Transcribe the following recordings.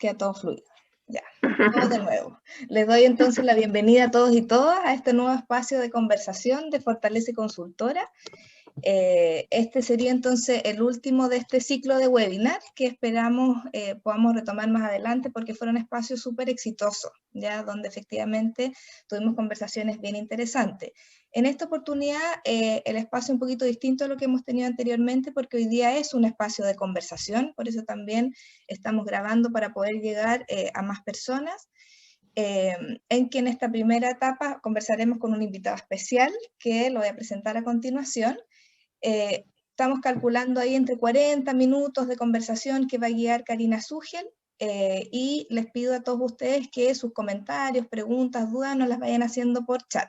queda todo fluido. Ya, todo de nuevo. Les doy entonces la bienvenida a todos y todas a este nuevo espacio de conversación de Fortalece Consultora. Este sería entonces el último de este ciclo de webinar que esperamos podamos retomar más adelante porque fueron espacios súper exitosos, ya donde efectivamente tuvimos conversaciones bien interesantes. En esta oportunidad el espacio es un poquito distinto a lo que hemos tenido anteriormente porque hoy día es un espacio de conversación, por eso también estamos grabando para poder llegar a más personas. En que en esta primera etapa conversaremos con un invitado especial que lo voy a presentar a continuación. Estamos calculando ahí entre 40 minutos de conversación que va a guiar Karina Zugel, y les pido a todos ustedes que sus comentarios, preguntas, dudas nos las vayan haciendo por chat.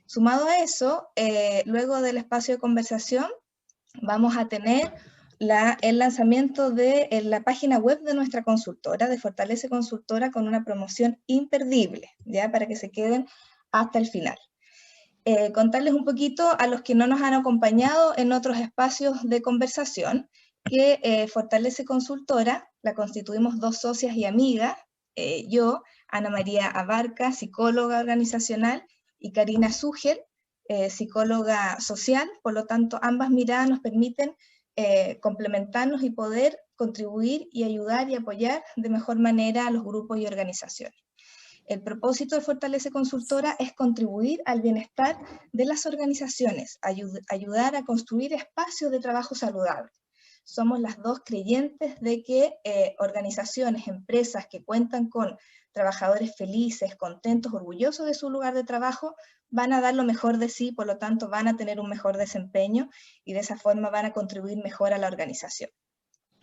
Sumado a eso, luego del espacio de conversación vamos a tener el lanzamiento de la página web de nuestra consultora, de Fortalece Consultora, con una promoción imperdible, ¿ya? Para que se queden hasta el final. Contarles un poquito a los que no nos han acompañado en otros espacios de conversación, que Fortalece Consultora la constituimos dos socias y amigas, yo, Ana María Abarca, psicóloga organizacional, y Karina Zugel, psicóloga social. Por lo tanto, ambas miradas nos permiten complementarnos y poder contribuir y ayudar y apoyar de mejor manera a los grupos y organizaciones. El propósito de Fortalece Consultora es contribuir al bienestar de las organizaciones, ayudar a construir espacios de trabajo saludable. Somos las dos creyentes de que organizaciones, empresas que cuentan con trabajadores felices, contentos, orgullosos de su lugar de trabajo, van a dar lo mejor de sí, por lo tanto van a tener un mejor desempeño y de esa forma van a contribuir mejor a la organización,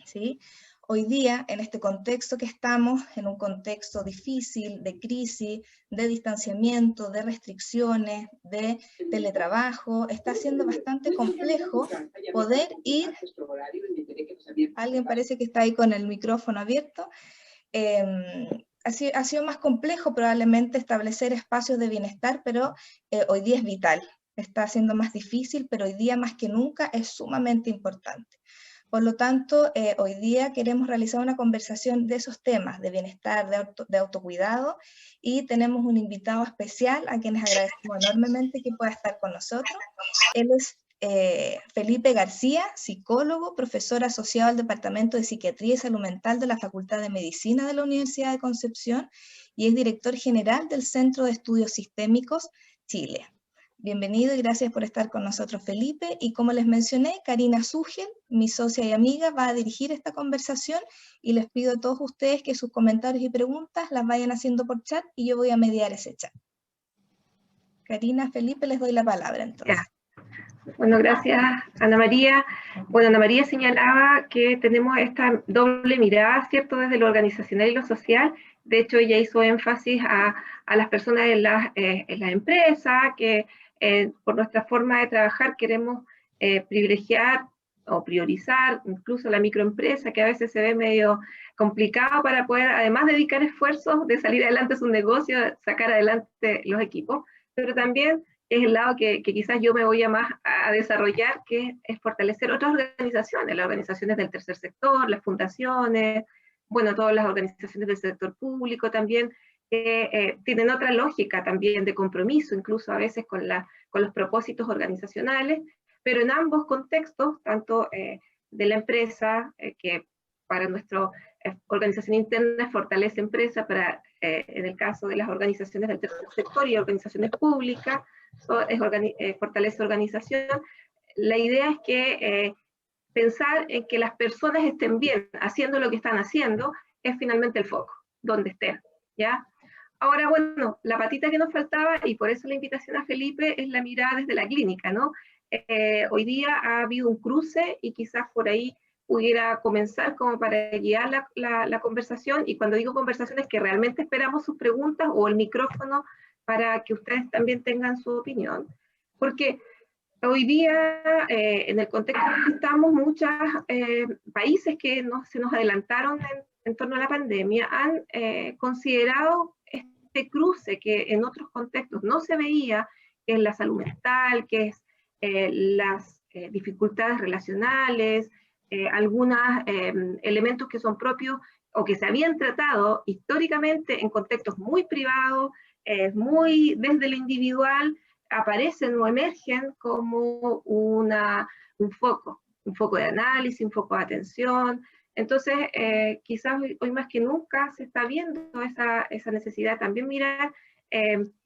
¿sí? Hoy día, en este contexto que estamos, en un contexto difícil, de crisis, de distanciamiento, de restricciones, de teletrabajo, está siendo bastante complejo poder ir... Alguien parece que está ahí con el micrófono abierto. Ha sido más complejo probablemente establecer espacios de bienestar, pero hoy día es vital. Está siendo más difícil, pero hoy día más que nunca es sumamente importante. Por lo tanto, hoy día queremos realizar una conversación de esos temas, de bienestar, de autocuidado, y tenemos un invitado especial a quienes agradecemos enormemente que pueda estar con nosotros. Él es Felipe García, psicólogo, profesor asociado al Departamento de Psiquiatría y Salud Mental de la Facultad de Medicina de la Universidad de Concepción, y es director general del Centro de Estudios Sistémicos Chile. Bienvenido y gracias por estar con nosotros, Felipe. Y como les mencioné, Karina Zugel, mi socia y amiga, va a dirigir esta conversación y les pido a todos ustedes que sus comentarios y preguntas las vayan haciendo por chat y yo voy a mediar ese chat. Karina, Felipe, les doy la palabra entonces. Ya. Bueno, gracias, Ana María. Bueno, Ana María señalaba que tenemos esta doble mirada, ¿cierto?, desde lo organizacional y lo social. De hecho, ella hizo énfasis a las personas en las empresas, que por nuestra forma de trabajar queremos privilegiar o priorizar incluso la microempresa, que a veces se ve medio complicado para poder, además, dedicar esfuerzos de salir adelante su negocio, sacar adelante los equipos, pero también es el lado que quizás yo me voy a más a desarrollar, que es fortalecer otras organizaciones, las organizaciones del tercer sector, las fundaciones, bueno, todas las organizaciones del sector público también, tienen otra lógica también de compromiso, incluso a veces con los propósitos organizacionales, pero en ambos contextos, tanto de la empresa, que para nuestra organización interna fortalece empresa, para en el caso de las organizaciones del tercer sector y organizaciones públicas, fortalece organización. La idea es que pensar en que las personas estén bien haciendo lo que están haciendo es finalmente el foco, donde estén, ¿ya? Ahora, bueno, la patita que nos faltaba, y por eso la invitación a Felipe, es la mirada desde la clínica, ¿no? Hoy día ha habido un cruce y quizás por ahí pudiera comenzar como para guiar la conversación, y cuando digo conversación es que realmente esperamos sus preguntas o el micrófono para que ustedes también tengan su opinión. Porque hoy día, en el contexto en que estamos, muchos países que se nos adelantaron en torno a la pandemia han considerado este cruce que en otros contextos no se veía, que es la salud mental, que es las dificultades relacionales, algunos elementos que son propios o que se habían tratado históricamente en contextos muy privados, muy desde lo individual, aparecen o emergen como un foco de análisis, un foco de atención. Entonces, quizás hoy más que nunca se está viendo esa necesidad también mirar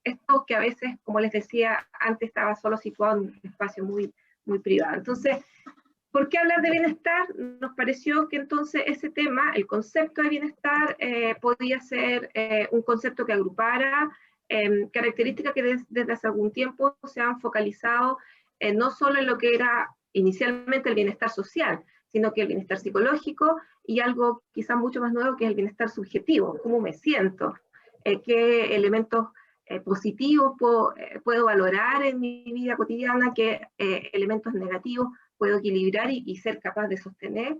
esto que a veces, como les decía, antes estaba solo situado en un espacio muy, muy privado. Entonces, ¿por qué hablar de bienestar? Nos pareció que entonces ese tema, el concepto de bienestar, podía ser un concepto que agrupara características que desde hace algún tiempo se han focalizado no solo en lo que era inicialmente el bienestar social, sino que el bienestar psicológico y algo quizás mucho más nuevo que es el bienestar subjetivo, cómo me siento, qué elementos positivos puedo valorar en mi vida cotidiana, qué elementos negativos puedo equilibrar y ser capaz de sostener,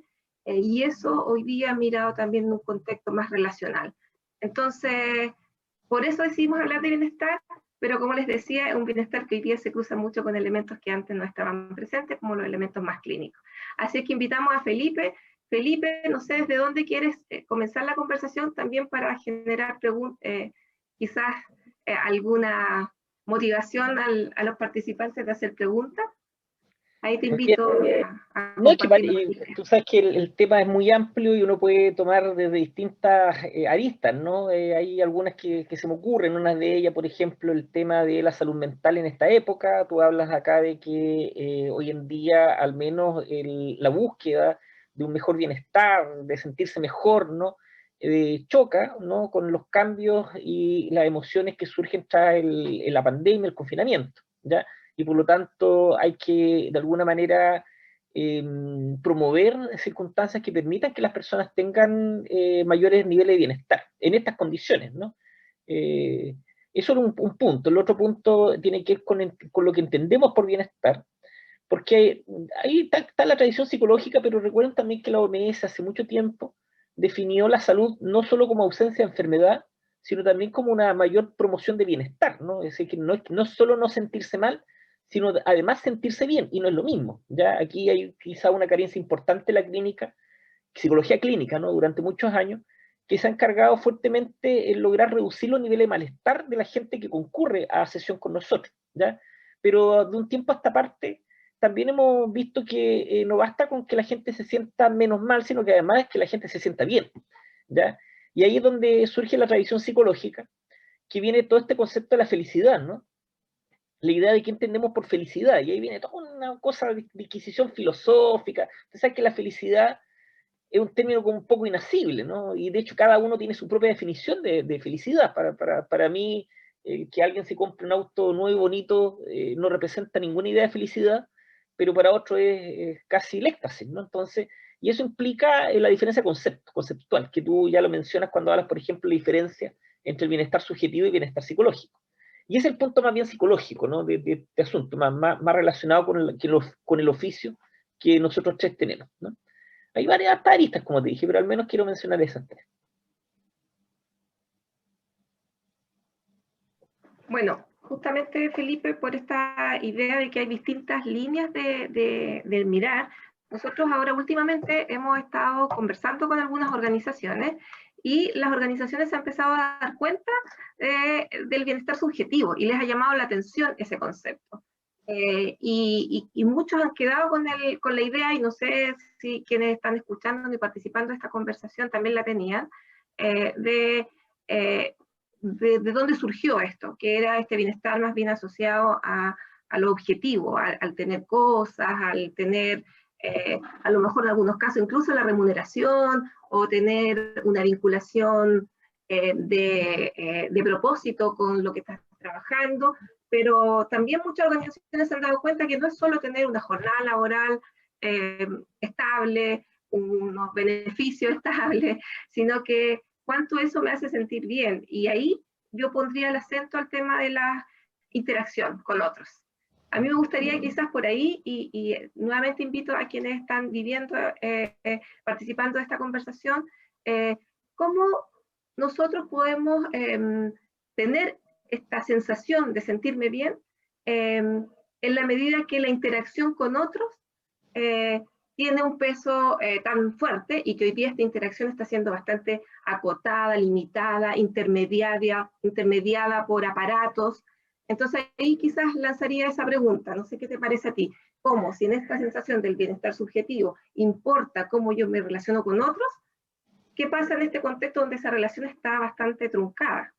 y eso hoy día mirado también en un contexto más relacional. Entonces, por eso decidimos hablar de bienestar, pero como les decía, es un bienestar que hoy día se cruza mucho con elementos que antes no estaban presentes, como los elementos más clínicos. Así que invitamos a Felipe. Felipe, no sé desde dónde quieres comenzar la conversación, también para generar quizás alguna motivación a los participantes de hacer preguntas. Ahí te invito a compartir. Tú sabes que el tema es muy amplio y uno puede tomar desde distintas aristas, ¿no? Hay algunas que se me ocurren, una de ellas, por ejemplo, el tema de la salud mental en esta época. Tú hablas acá de que hoy en día, al menos, la búsqueda de un mejor bienestar, de sentirse mejor, ¿no? Choca, ¿no? Con los cambios y las emociones que surgen tras la pandemia, el confinamiento, ¿ya? Y por lo tanto hay que, de alguna manera, promover circunstancias que permitan que las personas tengan mayores niveles de bienestar en estas condiciones, ¿no? Eso es un punto. El otro punto tiene que ver con lo que entendemos por bienestar, porque ahí está la tradición psicológica, pero recuerden también que la OMS hace mucho tiempo definió la salud no solo como ausencia de enfermedad, sino también como una mayor promoción de bienestar, ¿no? Es decir, que no es solo no sentirse mal, sino además sentirse bien, y no es lo mismo. Ya aquí hay quizá una carencia importante en la clínica, psicología clínica, ¿no? Durante muchos años, que se ha encargado fuertemente en lograr reducir los niveles de malestar de la gente que concurre a sesión con nosotros, ¿ya? Pero de un tiempo a esta parte, también hemos visto que no basta con que la gente se sienta menos mal, sino que además es que la gente se sienta bien, ¿ya? Y ahí es donde surge la tradición psicológica, que viene todo este concepto de la felicidad, ¿no? La idea de qué entendemos por felicidad, y ahí viene toda una cosa de inquisición filosófica. Usted sabe que la felicidad es un término como un poco inasible, ¿no? Y de hecho cada uno tiene su propia definición de felicidad. Para mí, que alguien se compre un auto nuevo y bonito no representa ninguna idea de felicidad, pero para otro es casi el éxtasis, ¿no? Entonces, y eso implica la diferencia conceptual, que tú ya lo mencionas cuando hablas, por ejemplo, la diferencia entre el bienestar subjetivo y bienestar psicológico. Y es el punto más bien psicológico, ¿no? de asunto, más relacionado con el oficio que nosotros tres tenemos, ¿no? Hay varias aristas, como te dije, pero al menos quiero mencionar esas tres. Bueno, justamente, Felipe, por esta idea de que hay distintas líneas de mirar, nosotros ahora últimamente hemos estado conversando con algunas organizaciones y las organizaciones se han empezado a dar cuenta del bienestar subjetivo y les ha llamado la atención ese concepto. Y muchos han quedado con la idea, y no sé si quienes están escuchando y participando de esta conversación también la tenían, de dónde surgió esto, que era este bienestar más bien asociado a lo objetivo, al tener cosas, al tener, a lo mejor en algunos casos, incluso la remuneración, o tener una vinculación de propósito con lo que estás trabajando, pero también muchas organizaciones se han dado cuenta que no es solo tener una jornada laboral estable, unos beneficios estables, sino que cuánto eso me hace sentir bien. Y ahí yo pondría el acento al tema de la interacción con otros. A mí me gustaría quizás por ahí, y nuevamente invito a quienes están viviendo, participando de esta conversación, cómo nosotros podemos tener esta sensación de sentirme bien en la medida que la interacción con otros tiene un peso tan fuerte y que hoy día esta interacción está siendo bastante acotada, limitada, intermediada por aparatos. Entonces ahí quizás lanzaría esa pregunta, no sé qué te parece a ti, cómo si en esta sensación del bienestar subjetivo importa cómo yo me relaciono con otros, ¿qué pasa en este contexto donde esa relación está bastante truncada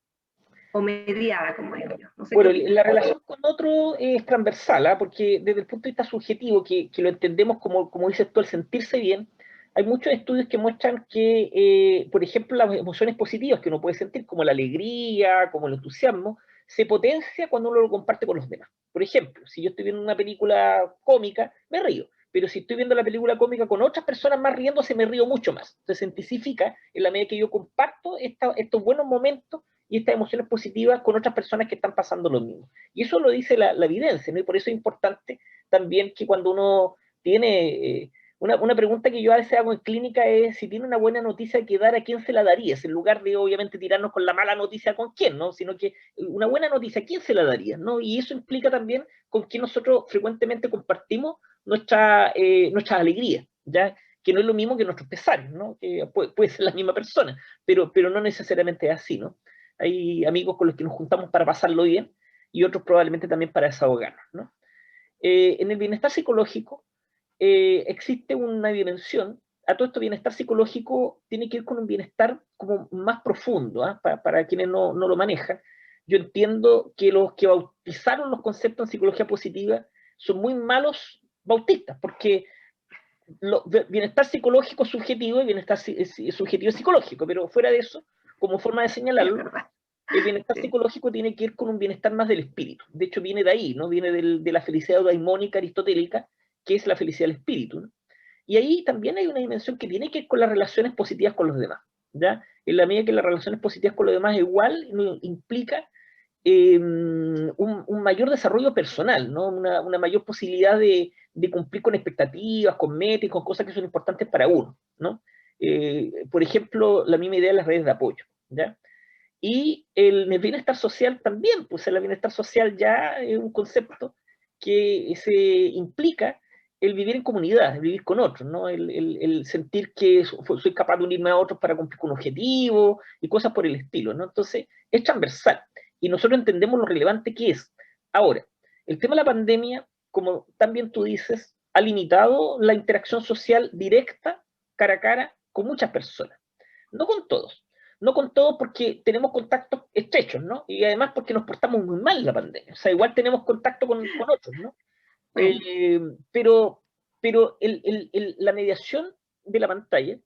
o mediada, como digo yo? No sé. Bueno, la relación con otro es transversal, porque desde el punto de vista subjetivo, que lo entendemos como dices tú, el sentirse bien, hay muchos estudios que muestran que, por ejemplo, las emociones positivas que uno puede sentir, como la alegría, como el entusiasmo, se potencia cuando uno lo comparte con los demás. Por ejemplo, si yo estoy viendo una película cómica, me río, pero si estoy viendo la película cómica con otras personas más riéndose, me río mucho más. Entonces se intensifica en la medida que yo comparto estos buenos momentos y estas emociones positivas con otras personas que están pasando lo mismo. Y eso lo dice la evidencia, ¿no? Y por eso es importante también que cuando uno tiene... una pregunta que yo a veces hago en clínica es si tiene una buena noticia que dar, ¿a quién se la darías? En lugar de, obviamente, tirarnos con la mala noticia con quién, ¿no? Sino que una buena noticia, ¿a quién se la daría? ¿No? Y eso implica también con quién nosotros frecuentemente compartimos nuestra alegría, ¿ya? Que no es lo mismo que nuestros pesares, ¿no? Que puede ser la misma persona, pero no necesariamente es así, ¿no? Hay amigos con los que nos juntamos para pasarlo bien y otros probablemente también para desahogarnos, ¿no? En el bienestar psicológico existe una dimensión. A todo esto, bienestar psicológico tiene que ir con un bienestar como más profundo, para quienes no lo manejan. Yo entiendo que los que bautizaron los conceptos en psicología positiva son muy malos bautistas, porque bienestar psicológico subjetivo y bienestar subjetivo psicológico, pero fuera de eso, como forma de señalarlo, el bienestar psicológico tiene que ir con un bienestar más del espíritu. De hecho, viene de ahí, ¿no? Viene de la felicidad eudaimónica aristotélica, que es la felicidad del espíritu, ¿no? Y ahí también hay una dimensión que tiene que ver con las relaciones positivas con los demás, ¿ya? En la medida que las relaciones positivas con los demás igual implica un mayor desarrollo personal, ¿no? Una mayor posibilidad de cumplir con expectativas, con metas, con cosas que son importantes para uno, ¿no? Por ejemplo, la misma idea de las redes de apoyo, ¿ya? Y el bienestar social también, pues el bienestar social ya es un concepto que se implica el vivir en comunidad, el vivir con otros, ¿no? El sentir que soy capaz de unirme a otros para cumplir con objetivos y cosas por el estilo, ¿no? Entonces, es transversal y nosotros entendemos lo relevante que es. Ahora, el tema de la pandemia, como también tú dices, ha limitado la interacción social directa, cara a cara, con muchas personas. No con todos. No con todos porque tenemos contactos estrechos, ¿no? Y además porque nos portamos muy mal en la pandemia. O sea, igual tenemos contacto con otros, ¿no? Pero la mediación de la pantalla,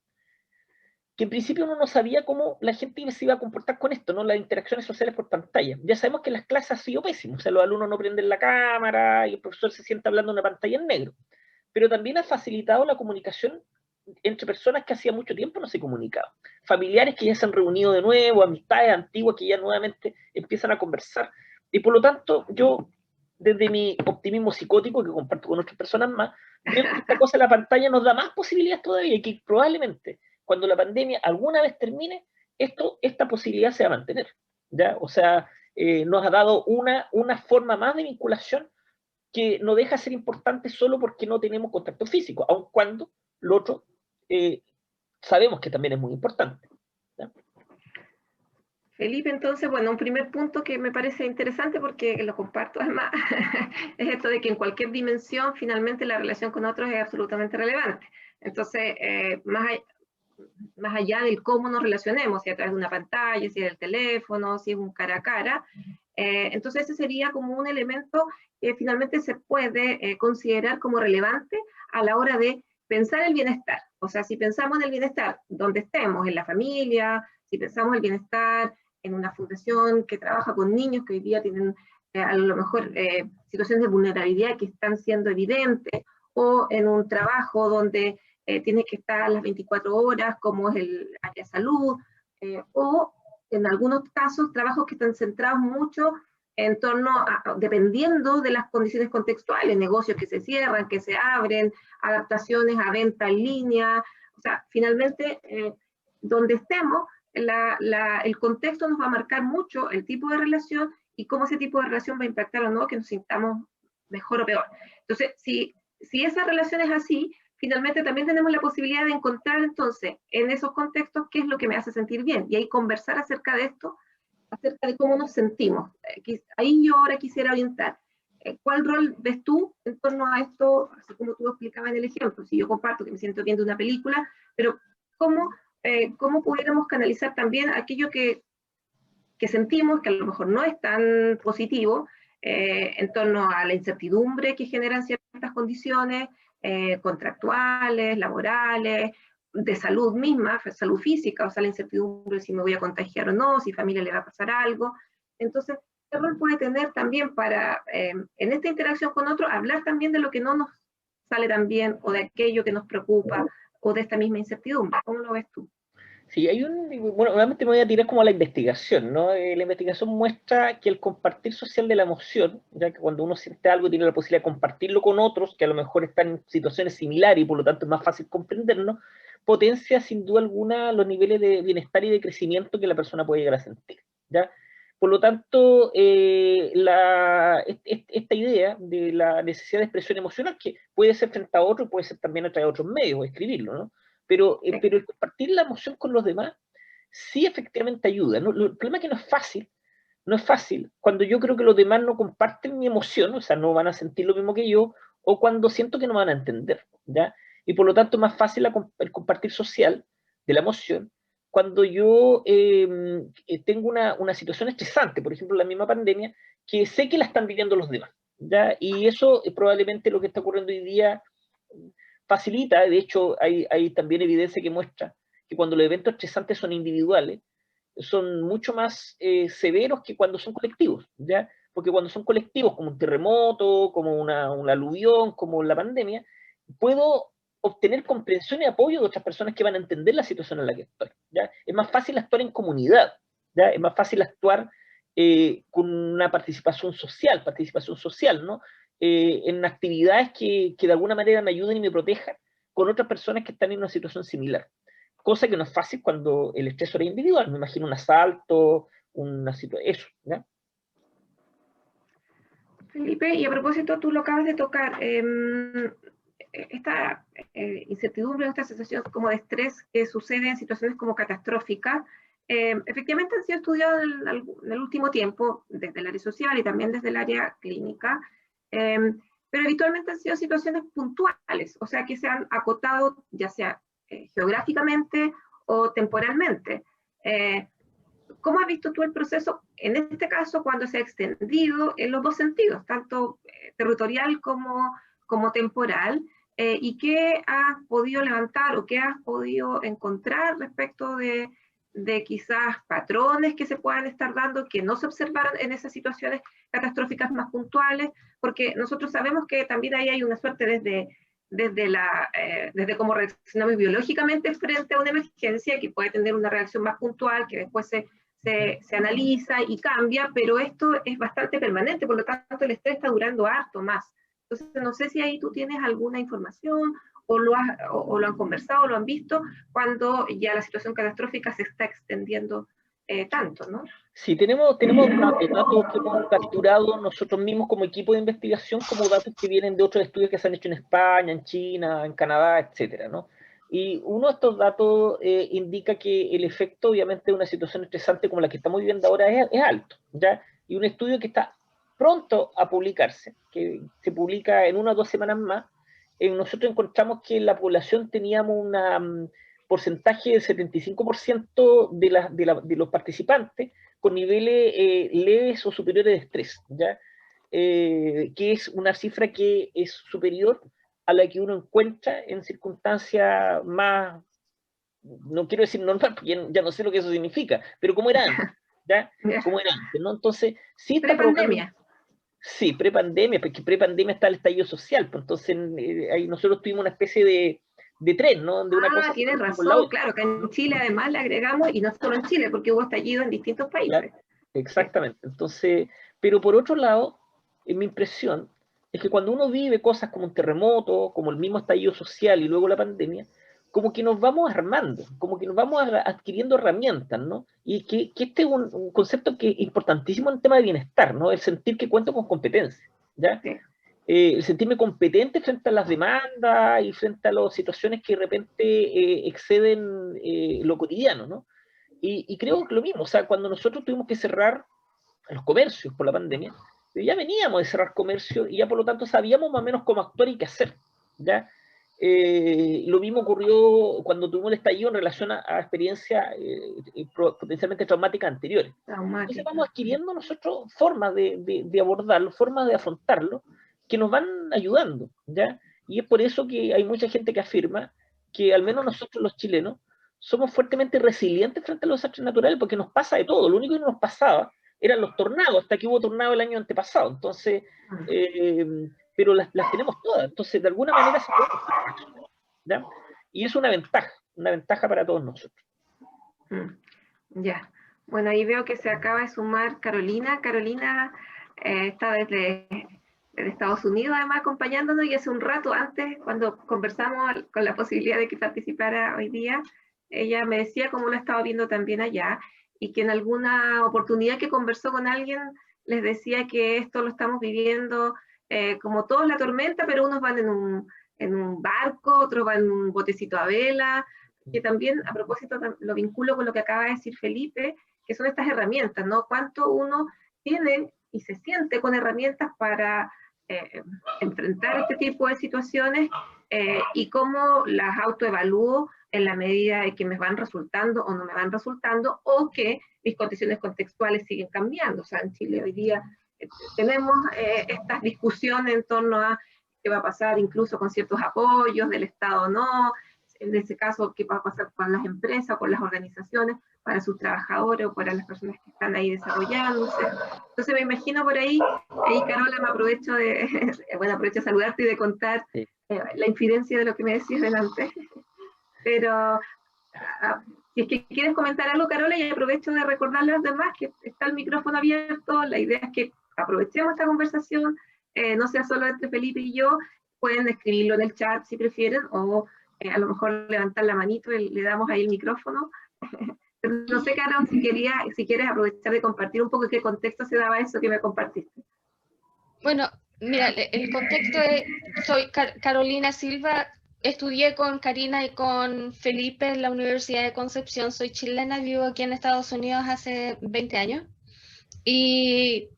que en principio uno no sabía cómo la gente se iba a comportar con esto, ¿no? Las interacciones sociales por pantalla. Ya sabemos que en las clases ha sido pésimo. O sea, los alumnos no prenden la cámara y el profesor se sienta hablando en una pantalla en negro. Pero también ha facilitado la comunicación entre personas que hacía mucho tiempo no se comunicaban, familiares que ya se han reunido de nuevo, amistades antiguas que ya nuevamente empiezan a conversar. Y por lo tanto, yo, desde mi optimismo psicótico, que comparto con otras personas más, veo que esta cosa de la pantalla nos da más posibilidades todavía y que probablemente cuando la pandemia alguna vez termine, esta posibilidad se va a mantener, ¿ya? O sea, nos ha dado una forma más de vinculación que no deja de ser importante solo porque no tenemos contacto físico, aun cuando lo otro sabemos que también es muy importante, ¿ya? Felipe, entonces, bueno, un primer punto que me parece interesante porque lo comparto además, es esto de que en cualquier dimensión finalmente la relación con otros es absolutamente relevante. Entonces, más allá del cómo nos relacionemos, si a través de una pantalla, si es el teléfono, si es un cara a cara, entonces ese sería como un elemento que finalmente se puede considerar como relevante a la hora de pensar el bienestar. O sea, si pensamos en el bienestar donde estemos, en la familia, si pensamos el bienestar en una fundación que trabaja con niños que hoy día tienen a lo mejor situaciones de vulnerabilidad que están siendo evidentes, o en un trabajo donde tienes que estar las 24 horas, como es el área de salud, o en algunos casos trabajos que están centrados mucho en torno a, dependiendo de las condiciones contextuales, negocios que se cierran, que se abren, adaptaciones a venta en línea, o sea, finalmente donde estemos, el contexto nos va a marcar mucho el tipo de relación y cómo ese tipo de relación va a impactar o no que nos sintamos mejor o peor. Entonces, si esa relación es así, finalmente también tenemos la posibilidad de encontrar entonces en esos contextos qué es lo que me hace sentir bien, y ahí conversar acerca de esto, acerca de cómo nos sentimos. Ahí yo ahora quisiera orientar. ¿Cuál rol ves tú en torno a esto, así como tú explicabas en el ejemplo? Si yo comparto que me siento viendo una película, pero ¿cómo pudiéramos canalizar también aquello que sentimos, que a lo mejor no es tan positivo, en torno a la incertidumbre que generan ciertas condiciones contractuales, laborales, de salud misma, salud física, o sea, la incertidumbre si me voy a contagiar o no, si a familia le va a pasar algo? Entonces, ¿qué rol puede tener también para, en esta interacción con otros, hablar también de lo que no nos sale tan bien, o de aquello que nos preocupa, o de esta misma incertidumbre? ¿Cómo lo ves tú? Sí, bueno, obviamente me voy a tirar como a la investigación, ¿no? La investigación muestra que el compartir social de la emoción, ya que cuando uno siente algo tiene la posibilidad de compartirlo con otros, que a lo mejor están en situaciones similares y por lo tanto es más fácil comprendernos, potencia sin duda alguna los niveles de bienestar y de crecimiento que la persona puede llegar a sentir, ¿ya? Por lo tanto, esta idea de la necesidad de expresión emocional, que puede ser frente a otro, puede ser también a través de otros medios, o escribirlo, ¿no? Pero el compartir la emoción con los demás sí efectivamente ayuda, ¿no? El problema es que no es fácil cuando yo creo que los demás no comparten mi emoción, o sea, no van a sentir lo mismo que yo, o cuando siento que no van a entender, ¿ya? Y por lo tanto es más fácil el compartir social de la emoción cuando yo tengo una situación estresante, por ejemplo, la misma pandemia, que sé que la están viviendo los demás, ¿ya? Y eso es probablemente lo que está ocurriendo hoy día facilita, de hecho hay también evidencia que muestra que cuando los eventos estresantes son individuales, son mucho más severos que cuando son colectivos, ¿ya? Porque cuando son colectivos, como un terremoto, como una aluvión, como la pandemia, puedo obtener comprensión y apoyo de otras personas que van a entender la situación en la que estoy, ¿ya? Es más fácil actuar en comunidad, ¿ya? Es más fácil actuar con una participación social, ¿no? En actividades que de alguna manera me ayuden y me protejan con otras personas que están en una situación similar. Cosa que no es fácil cuando el estrés era individual. Me imagino un asalto, una situación, eso, ¿ya? Felipe, y a propósito, tú lo acabas de tocar, esta incertidumbre, esta sensación como de estrés que sucede en situaciones como catastróficas, efectivamente han sido estudiados en el último tiempo desde el área social y también desde el área clínica, pero habitualmente han sido situaciones puntuales, o sea que se han acotado ya sea geográficamente o temporalmente. ¿Cómo has visto tú el proceso, en este caso, cuando se ha extendido en los dos sentidos, tanto territorial como temporal? ¿Y qué has podido levantar o qué has podido encontrar respecto de quizás patrones que se puedan estar dando que no se observaron en esas situaciones catastróficas más puntuales? Porque nosotros sabemos que también ahí hay una suerte desde cómo reaccionamos biológicamente frente a una emergencia, que puede tener una reacción más puntual, que después se analiza y cambia, pero esto es bastante permanente, por lo tanto el estrés está durando harto más. Entonces no sé si ahí tú tienes alguna información o lo han conversado o lo han visto cuando ya la situación catastrófica se está extendiendo tanto, ¿no? Sí, tenemos datos que hemos capturado nosotros mismos como equipo de investigación, como datos que vienen de otros estudios que se han hecho en España, en China, en Canadá, etcétera, ¿no? Y uno de estos datos indica que el efecto, obviamente, de una situación estresante como la que estamos viviendo ahora es alto, ¿ya? Y un estudio que está pronto a publicarse, que se publica en 1 o 2 semanas más, nosotros encontramos que en la población teníamos un porcentaje del 75% de los participantes con niveles leves o superiores de estrés, ¿ya? Que es una cifra que es superior a la que uno encuentra en circunstancias más, no quiero decir normal, porque ya no sé lo que eso significa, pero como era antes, ¿ya? Como era antes, ¿no? Entonces, sí está provocando... Sí, prepandemia, porque prepandemia está el estallido social, pues entonces ahí nosotros tuvimos una especie de tren, ¿no? De una cosa tienes razón, claro, que en Chile además le agregamos, y no solo en Chile, porque hubo estallido en distintos países. Claro, exactamente, entonces, pero por otro lado, en mi impresión, es que cuando uno vive cosas como un terremoto, como el mismo estallido social y luego la pandemia, como que nos vamos armando, como que nos vamos adquiriendo herramientas, ¿no? Y que este es un concepto que es importantísimo en el tema de bienestar, ¿no? El sentir que cuento con competencias, ¿ya? Sí. el sentirme competente frente a las demandas y frente a las situaciones que de repente exceden lo cotidiano, ¿no? Y creo que lo mismo, o sea, cuando nosotros tuvimos que cerrar los comercios por la pandemia, ya veníamos de cerrar comercio y ya por lo tanto sabíamos más o menos cómo actuar y qué hacer, ¿ya? Lo mismo ocurrió cuando tuvimos el estallido en relación a experiencias potencialmente traumáticas anteriores. Entonces vamos adquiriendo nosotros formas de abordarlo, formas de afrontarlo, que nos van ayudando, ¿ya? Y es por eso que hay mucha gente que afirma que al menos nosotros los chilenos somos fuertemente resilientes frente a los desastres naturales porque nos pasa de todo. Lo único que no nos pasaba eran los tornados, hasta que hubo tornado el año antepasado. Entonces, pero las tenemos todas. Entonces, de alguna manera se puede, ¿ya? Y es una ventaja para todos nosotros. Ya. Bueno, ahí veo que se acaba de sumar Carolina. Carolina está desde Estados Unidos, además, acompañándonos, y hace un rato antes, cuando conversamos con la posibilidad de que participara hoy día, ella me decía cómo lo estaba viendo también allá, y que en alguna oportunidad que conversó con alguien, les decía que esto lo estamos viviendo como todos la tormenta, pero unos van en un barco, otros van en un botecito a vela, que también, a propósito, lo vinculo con lo que acaba de decir Felipe, que son estas herramientas, ¿no? Cuánto uno tiene y se siente con herramientas para enfrentar este tipo de situaciones y cómo las autoevalúo en la medida de que me van resultando o no me van resultando, o que mis condiciones contextuales siguen cambiando. O sea, en Chile hoy día tenemos estas discusiones en torno a qué va a pasar incluso con ciertos apoyos del Estado o no, en ese caso, qué va a pasar con las empresas, con las organizaciones, para sus trabajadores o para las personas que están ahí desarrollándose. Entonces me imagino por ahí Carola, me aprovecho aprovecho de saludarte y de contar la infidencia de lo que me decías delante. Pero si es que quieres comentar algo, Carola, y aprovecho de recordarle a los demás que está el micrófono abierto, la idea es que aprovechemos esta conversación, no sea solo entre Felipe y yo, pueden escribirlo en el chat si prefieren, o a lo mejor levantar la manito y le damos ahí el micrófono. Pero no sé, Caro, si quieres aprovechar de compartir un poco qué contexto se daba eso que me compartiste. Bueno, mira, el contexto es, soy Carolina Silva, estudié con Karina y con Felipe en la Universidad de Concepción, soy chilena, vivo aquí en Estados Unidos hace 20 años, y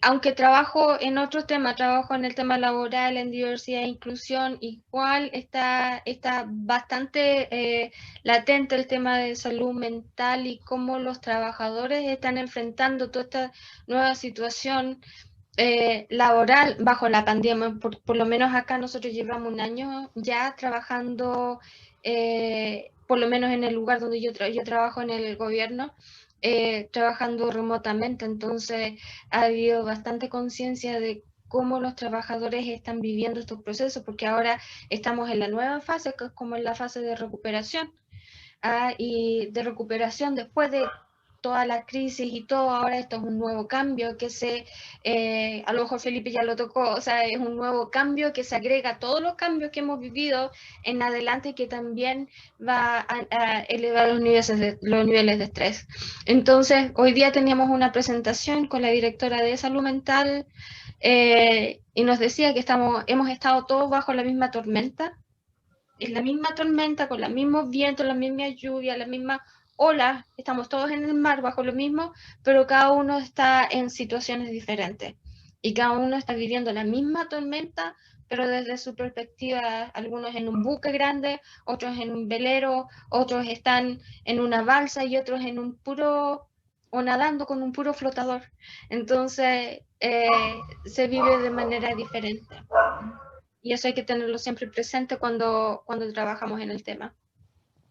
aunque trabajo en otros temas, trabajo en el tema laboral, en diversidad e inclusión, igual está bastante latente el tema de salud mental y cómo los trabajadores están enfrentando toda esta nueva situación laboral bajo la pandemia. Por lo menos acá nosotros llevamos un año ya trabajando, por lo menos en el lugar donde yo trabajo en el gobierno, trabajando remotamente, entonces ha habido bastante conciencia de cómo los trabajadores están viviendo estos procesos, porque ahora estamos en la nueva fase, que es como en la fase de recuperación, y de recuperación después de toda la crisis y todo, ahora esto es un nuevo cambio que a lo mejor Felipe ya lo tocó, o sea, es un nuevo cambio que se agrega a todos los cambios que hemos vivido en adelante, que también va a elevar los niveles de estrés. Entonces, hoy día teníamos una presentación con la directora de salud mental y nos decía que hemos estado todos bajo la misma tormenta, es la misma tormenta, con los mismos vientos, la misma lluvia, la misma ola, estamos todos en el mar bajo lo mismo, pero cada uno está en situaciones diferentes y cada uno está viviendo la misma tormenta, pero desde su perspectiva, algunos en un buque grande, otros en un velero, otros están en una balsa y otros en un puro, o nadando con un puro flotador. Entonces, se vive de manera diferente. Y eso hay que tenerlo siempre presente cuando trabajamos en el tema.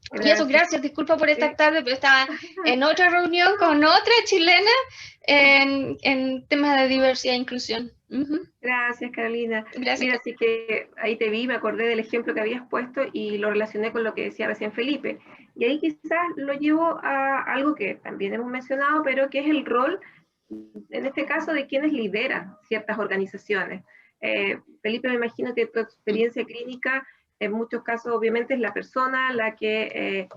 Gracias. Y eso, gracias, disculpa por esta tarde, pero estaba en otra reunión con otra chilena en temas de diversidad e inclusión. Gracias, Carolina. Gracias. Mira, así que ahí te vi, me acordé del ejemplo que habías puesto y lo relacioné con lo que decía recién Felipe. Y ahí quizás lo llevo a algo que también hemos mencionado, pero que es el rol, en este caso, de quienes lideran ciertas organizaciones. Felipe, me imagino que tu experiencia clínica en muchos casos obviamente es la persona la que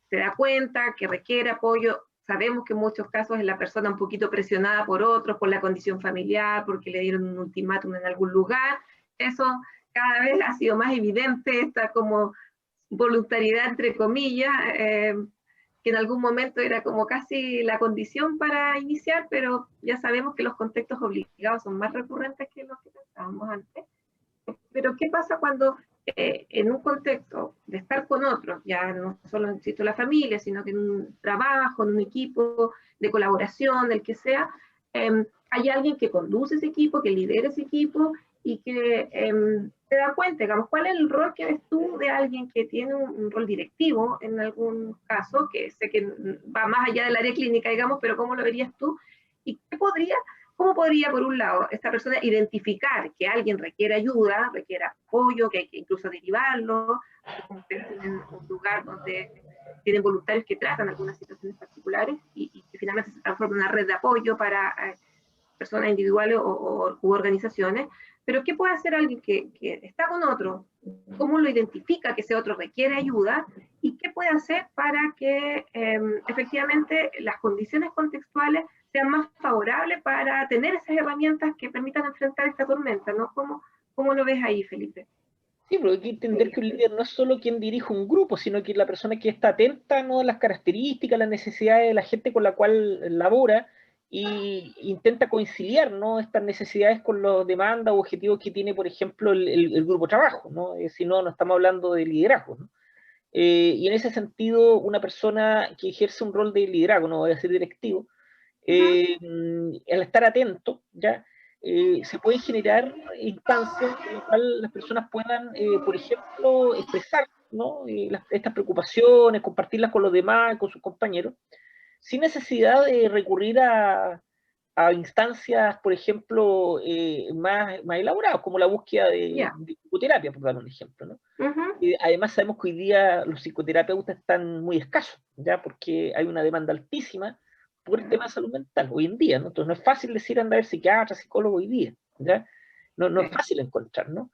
se da cuenta, que requiere apoyo, sabemos que en muchos casos es la persona un poquito presionada por otros, por la condición familiar, porque le dieron un ultimátum en algún lugar. Eso cada vez ha sido más evidente, esta como voluntariedad, entre comillas, que en algún momento era como casi la condición para iniciar, pero ya sabemos que los contextos obligados son más recurrentes que los que pensábamos antes. Pero ¿qué pasa cuando en un contexto de estar con otros, ya no solo en la familia, sino que en un trabajo, en un equipo de colaboración, del que sea, hay alguien que conduce ese equipo, que lidera ese equipo y que te da cuenta, digamos, cuál es el rol que ves tú de alguien que tiene un rol directivo en algún caso, que sé que va más allá del área clínica, digamos, pero ¿cómo lo verías tú? ¿Y cómo podría, por un lado, esta persona identificar que alguien requiere ayuda, requiere apoyo, que hay que incluso derivarlo, como ustedes tienen un lugar donde tienen voluntarios que tratan algunas situaciones particulares y que finalmente se transforma en una red de apoyo para personas individuales u organizaciones, pero ¿qué puede hacer alguien que está con otro? ¿Cómo lo identifica que ese otro requiere ayuda? ¿Y qué puede hacer para que efectivamente las condiciones contextuales sean más favorables para tener esas herramientas que permitan enfrentar esta tormenta, ¿no? ¿Cómo lo ves ahí, Felipe? Sí, pero hay que entender que un líder no es solo quien dirige un grupo, sino que es la persona que está atenta, ¿no?, a las características, las necesidades de la gente con la cual labora y intenta conciliar, ¿no?, estas necesidades con las demandas o objetivos que tiene, por ejemplo, el grupo de trabajo, ¿no? Si no, no estamos hablando de liderazgo, ¿no? Y en ese sentido, una persona que ejerce un rol de liderazgo, no voy a ser directivo, al estar atento, ¿ya? Se pueden generar instancias en las cuales las personas puedan, por ejemplo, expresar, ¿no?, estas preocupaciones, compartirlas con los demás, con sus compañeros, sin necesidad de recurrir a instancias, por ejemplo, más elaboradas, como la búsqueda de psicoterapia, por dar un ejemplo, ¿no? Además sabemos que hoy día los psicoterapeutas están muy escasos, ¿ya? Porque hay una demanda altísima por el tema de salud mental hoy en día, ¿no? Entonces no es fácil decir andar a ver psiquiatra, psicólogo hoy día, ¿ya? No es fácil encontrar, ¿no?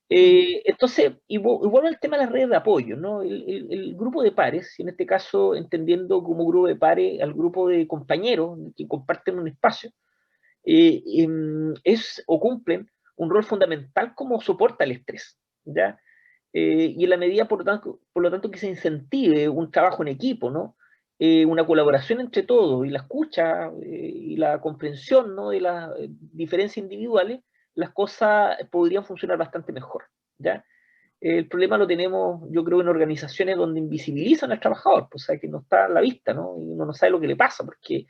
Entonces, y vuelvo al tema de las redes de apoyo, ¿no? El grupo de pares, en este caso entendiendo como grupo de pares al grupo de compañeros que comparten un espacio, o cumplen un rol fundamental como soporta el estrés, ¿ya? Y en la medida, por lo tanto, que se incentive un trabajo en equipo, ¿no? Una colaboración entre todos y la escucha y la comprensión, ¿no?, de las diferencias individuales, las cosas podrían funcionar bastante mejor, ¿ya? El problema lo tenemos, yo creo, en organizaciones donde invisibilizan al trabajador, pues, o sea, que no está a la vista, ¿no? Y uno no sabe lo que le pasa, porque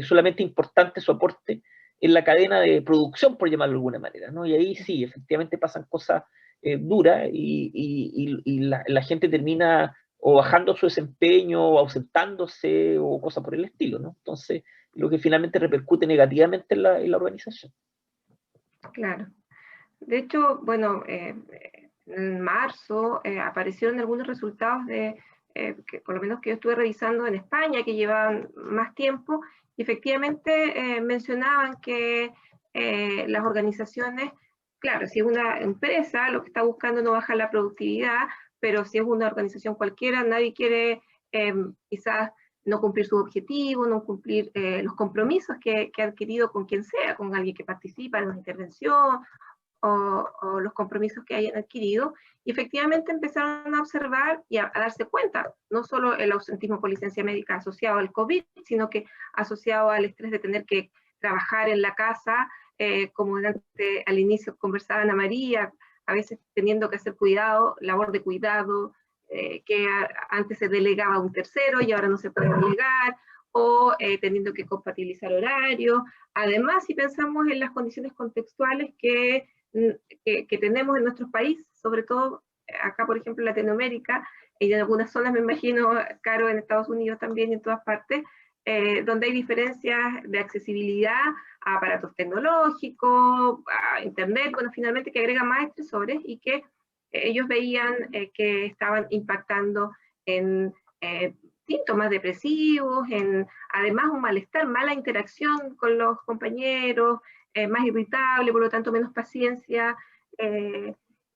solamente es importante su aporte en la cadena de producción, por llamarlo de alguna manera, ¿no? Y ahí sí, efectivamente pasan cosas duras y la gente termina o bajando su desempeño, o ausentándose, o cosas por el estilo, ¿no? Entonces, lo que finalmente repercute negativamente en la organización. Claro. De hecho, bueno, en marzo aparecieron algunos resultados que por lo menos que yo estuve revisando en España, que llevaban más tiempo, y efectivamente mencionaban que las organizaciones, claro, si es una empresa, lo que está buscando no bajar la productividad, pero si es una organización cualquiera, nadie quiere quizás no cumplir su objetivo, no cumplir los compromisos que ha adquirido con quien sea, con alguien que participa en una intervención, o los compromisos que hayan adquirido, y efectivamente empezaron a observar y a darse cuenta, no solo el ausentismo por licencia médica asociado al COVID, sino que asociado al estrés de tener que trabajar en la casa, como al inicio conversaba Ana María, a veces teniendo que hacer cuidado, labor de cuidado, que antes se delegaba a un tercero y ahora no se puede delegar, o teniendo que compatibilizar horarios. Además, si pensamos en las condiciones contextuales que tenemos en nuestros países, sobre todo acá, por ejemplo, en Latinoamérica, y en algunas zonas, me imagino, Caro, en Estados Unidos también y en todas partes, donde hay diferencias de accesibilidad a aparatos tecnológicos, a internet, bueno, finalmente que agregan más estresores y que ellos veían que estaban impactando en síntomas depresivos, en además un malestar, mala interacción con los compañeros, más irritable, por lo tanto menos paciencia,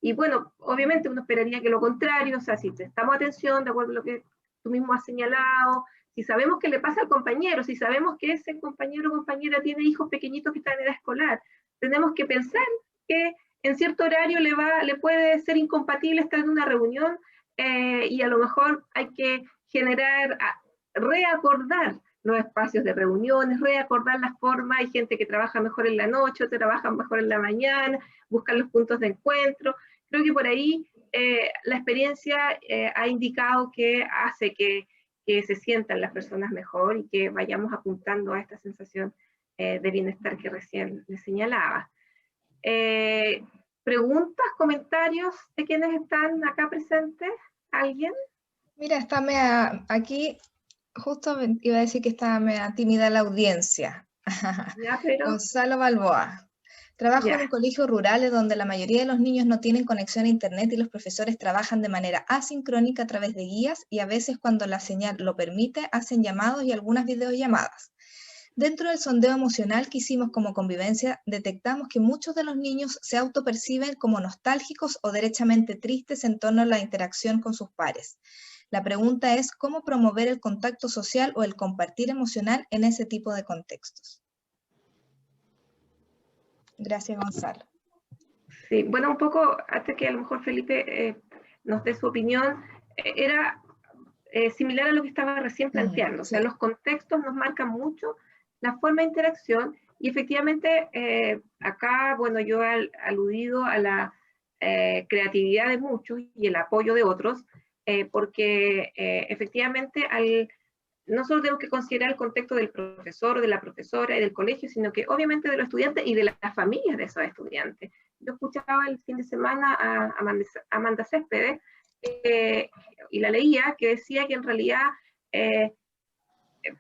y bueno, obviamente uno esperaría que lo contrario, o sea, si prestamos atención, de acuerdo a lo que tú mismo has señalado, Si sabemos que le pasa al compañero, si sabemos que ese compañero o compañera tiene hijos pequeñitos que están en edad escolar, tenemos que pensar que en cierto horario le puede ser incompatible estar en una reunión y a lo mejor hay que reacordar los espacios de reuniones, reacordar las formas. Hay gente que trabaja mejor en la noche, otros trabajan mejor en la mañana, buscan los puntos de encuentro. Creo que por ahí la experiencia ha indicado que hace que se sientan las personas mejor y que vayamos apuntando a esta sensación de bienestar que recién les señalaba. ¿Preguntas, comentarios de quienes están acá presentes? ¿Alguien? Mira, está aquí, justo iba a decir que está media tímida la audiencia. Ya, pero... Gonzalo Balboa. Trabajo en un colegio rural donde la mayoría de los niños no tienen conexión a internet y los profesores trabajan de manera asincrónica a través de guías y a veces cuando la señal lo permite hacen llamados y algunas videollamadas. Dentro del sondeo emocional que hicimos como convivencia, detectamos que muchos de los niños se autoperciben como nostálgicos o derechamente tristes en torno a la interacción con sus pares. La pregunta es, ¿cómo promover el contacto social o el compartir emocional en ese tipo de contextos? Gracias, Gonzalo. Sí, bueno, un poco, antes que a lo mejor Felipe nos dé su opinión, era similar a lo que estaba recién planteando. O sea, los contextos nos marcan mucho la forma de interacción y efectivamente acá, bueno, yo he aludido a la creatividad de muchos y el apoyo de otros, porque efectivamente no solo tenemos que considerar el contexto del profesor, de la profesora y del colegio, sino que obviamente de los estudiantes y de las familias de esos estudiantes. Yo escuchaba el fin de semana a Amanda Céspedes y la leía, que decía que en realidad,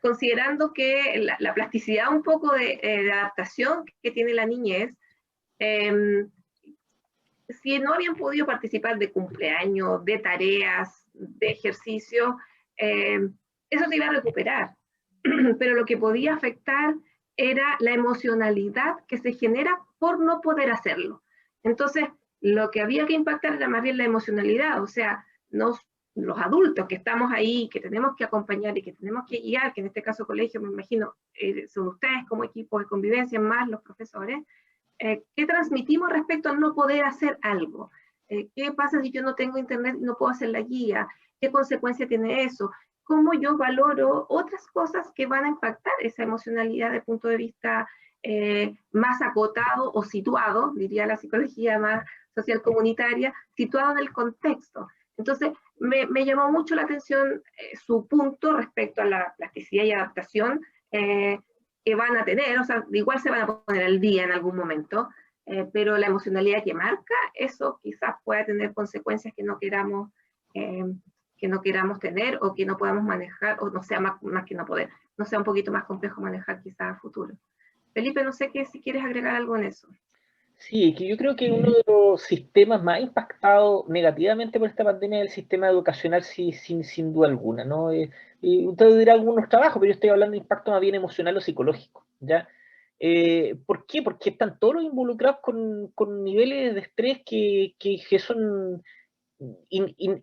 considerando que la plasticidad un poco de adaptación que tiene la niñez, si no habían podido participar de cumpleaños, de tareas, de ejercicios, eso se iba a recuperar, pero lo que podía afectar era la emocionalidad que se genera por no poder hacerlo. Entonces, lo que había que impactar era más bien la emocionalidad, o sea, los adultos que estamos ahí, que tenemos que acompañar y que tenemos que guiar, que en este caso colegio, me imagino, son ustedes como equipo de convivencia, más los profesores, ¿qué transmitimos respecto a no poder hacer algo? ¿Qué pasa si yo no tengo internet y no puedo hacer la guía? ¿Qué consecuencia tiene eso? ¿Cómo yo valoro otras cosas que van a impactar esa emocionalidad desde el punto de vista más acotado o situado, diría la psicología más social comunitaria, situado en el contexto? Entonces, me llamó mucho la atención su punto respecto a la plasticidad y adaptación que van a tener, o sea, igual se van a poner al día en algún momento, pero la emocionalidad que marca, eso quizás pueda tener consecuencias que no queramos tener o que no podamos manejar, o no sea más que no poder, no sea un poquito más complejo manejar quizás a futuro. Felipe, no sé si quieres agregar algo en eso. Sí, que yo creo que uno de los sistemas más impactados negativamente por esta pandemia es el sistema educacional, sin duda alguna, ¿no? Y usted dirá algunos trabajos, pero yo estoy hablando de impacto más bien emocional o psicológico, ¿ya? ¿Por qué? Porque están todos los involucrados con niveles de estrés que son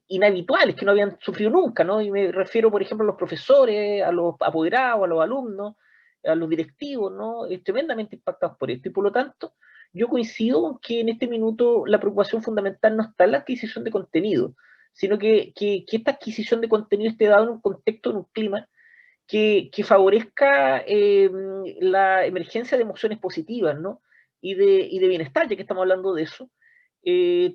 inhabituales, que no habían sufrido nunca, ¿no? Y me refiero, por ejemplo, a los profesores, a los apoderados, a los alumnos, a los directivos, ¿no? Tremendamente impactados por esto. Y por lo tanto, yo coincido en que en este minuto la preocupación fundamental no está en la adquisición de contenido, sino que esta adquisición de contenido esté dada en un contexto, en un clima que favorezca la emergencia de emociones positivas, ¿no? Y de bienestar, ya que estamos hablando de eso,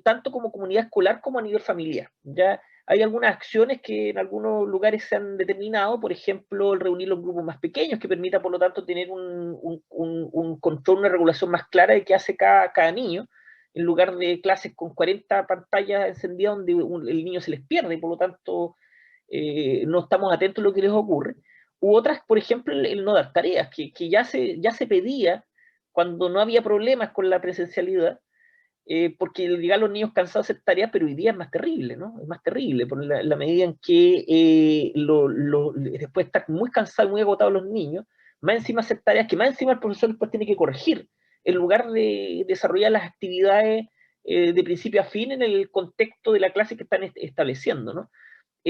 tanto como comunidad escolar como a nivel familiar. Ya hay algunas acciones que en algunos lugares se han determinado, por ejemplo, el reunir los grupos más pequeños, que permita, por lo tanto, tener un control, una regulación más clara de qué hace cada niño, en lugar de clases con 40 pantallas encendidas donde el niño se les pierde, y por lo tanto no estamos atentos a lo que les ocurre. U otras, por ejemplo, el no dar tareas, que ya se pedía cuando no había problemas con la presencialidad, porque llegar a los niños cansados a hacer tareas, pero hoy día es más terrible, ¿no? Es más terrible, por la medida en que después de estar muy cansados, muy agotados los niños, más encima hacer tareas que más encima el profesor después tiene que corregir, en lugar de desarrollar las actividades de principio a fin en el contexto de la clase que están estableciendo, ¿no?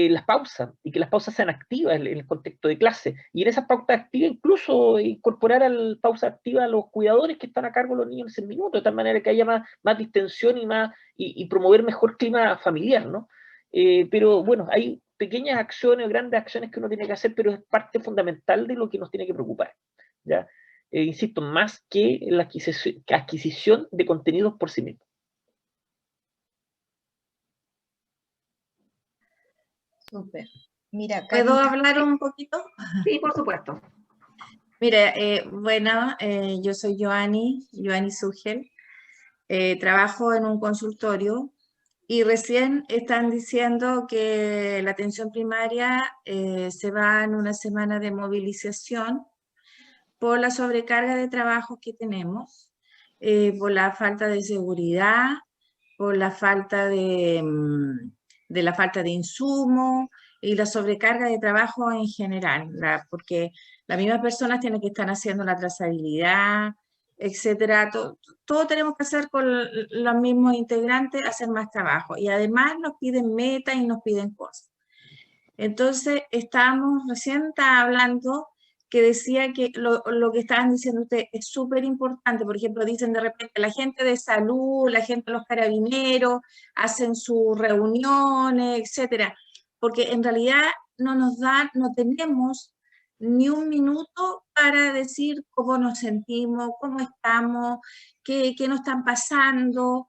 las pausas, y que las pausas sean activas en el contexto de clase, y en esas pausas activas incluso incorporar a la pausa activa a los cuidadores que están a cargo de los niños en ese minuto, de tal manera que haya más distensión y promover mejor clima familiar, ¿no? Pero bueno, hay pequeñas acciones o grandes acciones que uno tiene que hacer, pero es parte fundamental de lo que nos tiene que preocupar, ¿ya? Insisto, más que la adquisición de contenidos por sí mismos. Súper. Mira, ¿Puedo Karina, hablar un poquito? Sí, por supuesto. Mira, bueno, yo soy Joanny Sugel, trabajo en un consultorio y recién están diciendo que la atención primaria se va en una semana de movilización por la sobrecarga de trabajo que tenemos, por la falta de seguridad, por la falta de la falta de insumo y la sobrecarga de trabajo en general, porque las mismas personas tienen que estar haciendo la trazabilidad, etcétera. Todo tenemos que hacer con los mismos integrantes, hacer más trabajo. Y además nos piden metas y nos piden cosas. Entonces, recién estaba hablando que decía que lo que estaban diciendo ustedes es súper importante. Por ejemplo, dicen de repente la gente de salud, la gente de los carabineros, hacen sus reuniones, etcétera. Porque en realidad no tenemos ni un minuto para decir cómo nos sentimos, cómo estamos, qué nos están pasando.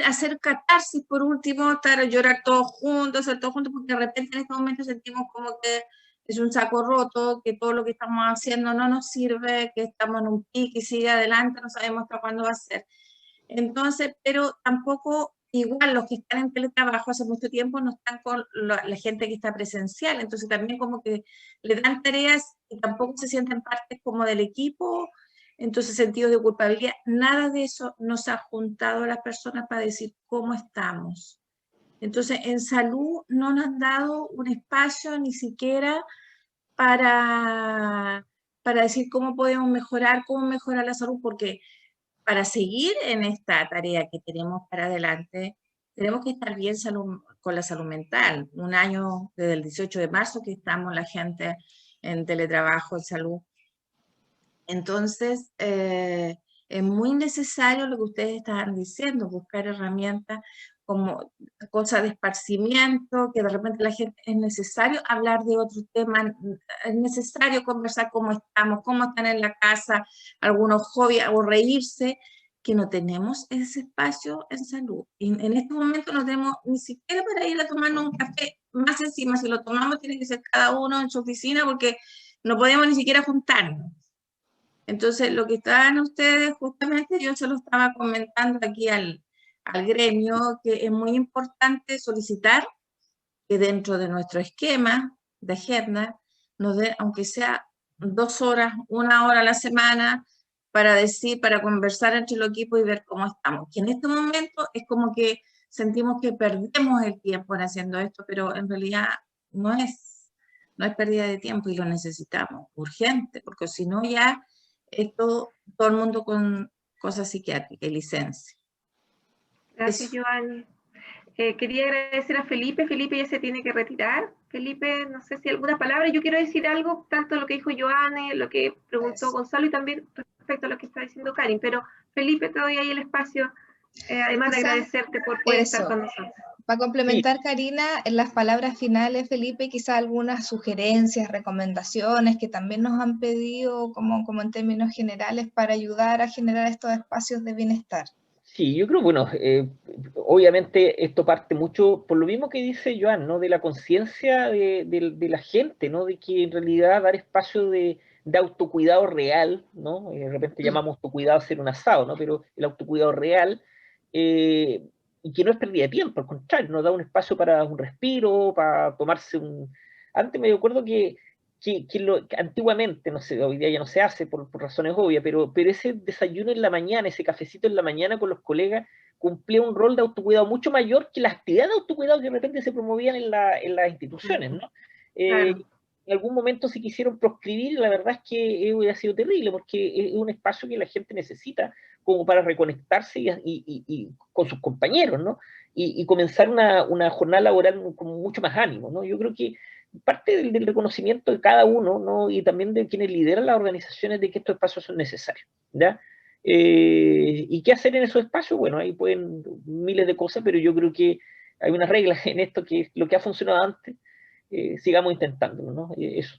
Hacer catarsis por último, estar a llorar todos juntos, hacer todo juntos, porque de repente en este momento sentimos como que es un saco roto, que todo lo que estamos haciendo no nos sirve, que estamos en un pique y sigue adelante, no sabemos hasta cuándo va a ser. Entonces, pero tampoco, igual los que están en teletrabajo hace mucho tiempo no están con la gente que está presencial, entonces también como que le dan tareas y tampoco se sienten parte como del equipo. Entonces, sentido de culpabilidad, nada de eso nos ha juntado a las personas para decir cómo estamos. Entonces, en salud no nos han dado un espacio ni siquiera para decir cómo podemos mejorar la salud, porque para seguir en esta tarea que tenemos para adelante, tenemos que estar bien con la salud mental. Un año desde el 18 de marzo que estamos la gente en teletrabajo, en salud. Entonces, es muy necesario lo que ustedes estaban diciendo, buscar herramientas como cosas de esparcimiento, que de repente la gente es necesario hablar de otro tema, es necesario conversar cómo estamos, cómo están en la casa, algunos hobbies o reírse, que no tenemos ese espacio en salud. Y en este momento no tenemos ni siquiera para ir a tomarnos un café, más encima, si lo tomamos tiene que ser cada uno en su oficina porque no podemos ni siquiera juntarnos. Entonces, lo que estaban ustedes, justamente yo se lo estaba comentando aquí al gremio, que es muy importante solicitar que dentro de nuestro esquema de agenda nos dé, aunque sea 2 horas, 1 hora a la semana, para conversar entre el equipo y ver cómo estamos. Que en este momento es como que sentimos que perdemos el tiempo en haciendo esto, pero en realidad no es pérdida de tiempo y lo necesitamos, urgente, porque si no ya todo el mundo con cosas psiquiátricas y licencia. Gracias, Joanny. Quería agradecer a Felipe. Felipe ya se tiene que retirar. Felipe, no sé si alguna palabra. Yo quiero decir algo, tanto lo que dijo Joanny, lo que preguntó Gonzalo y también respecto a lo que está diciendo Karin. Pero Felipe, te doy ahí el espacio, además de agradecerte por poder estar con nosotros. Para complementar, Karina, en las palabras finales, Felipe, quizá algunas sugerencias, recomendaciones que también nos han pedido como en términos generales para ayudar a generar estos espacios de bienestar. Sí, yo creo, bueno, obviamente esto parte mucho por lo mismo que dice Joan, ¿no? De la conciencia de la gente, ¿no? De que en realidad dar espacio de autocuidado real, ¿no? De repente llamamos autocuidado hacer un asado, ¿no? Pero el autocuidado real, y que no es pérdida de tiempo, al contrario, nos da un espacio para un respiro, para tomarse un... Antes me acuerdo que antiguamente, no sé, hoy día ya no se hace por razones obvias, pero ese desayuno en la mañana, ese cafecito en la mañana con los colegas, cumplía un rol de autocuidado mucho mayor que las actividades de autocuidado que de repente se promovían en las instituciones, ¿no? Claro. En algún momento se quisieron proscribir, la verdad es que hubiera sido terrible, porque es un espacio que la gente necesita como para reconectarse y con sus compañeros, ¿no? Y comenzar una jornada laboral con mucho más ánimo, ¿no? Yo creo que parte del reconocimiento de cada uno, ¿no? Y también de quienes lideran las organizaciones, de que estos espacios son necesarios, ¿ya? ¿Y qué hacer en esos espacios? Bueno, ahí pueden miles de cosas, pero yo creo que hay unas reglas en esto, que lo que ha funcionado antes, sigamos intentándolo, ¿no? Eso.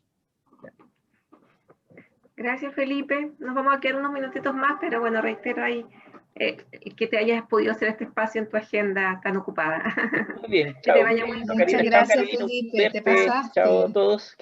Gracias, Felipe. Nos vamos a quedar unos minutitos más, pero bueno, reitero ahí que te hayas podido hacer este espacio en tu agenda tan ocupada. Muy bien, Que chao. te vaya muy bien. Muchas gracias, Felipe, te pasaste. Chao a todos.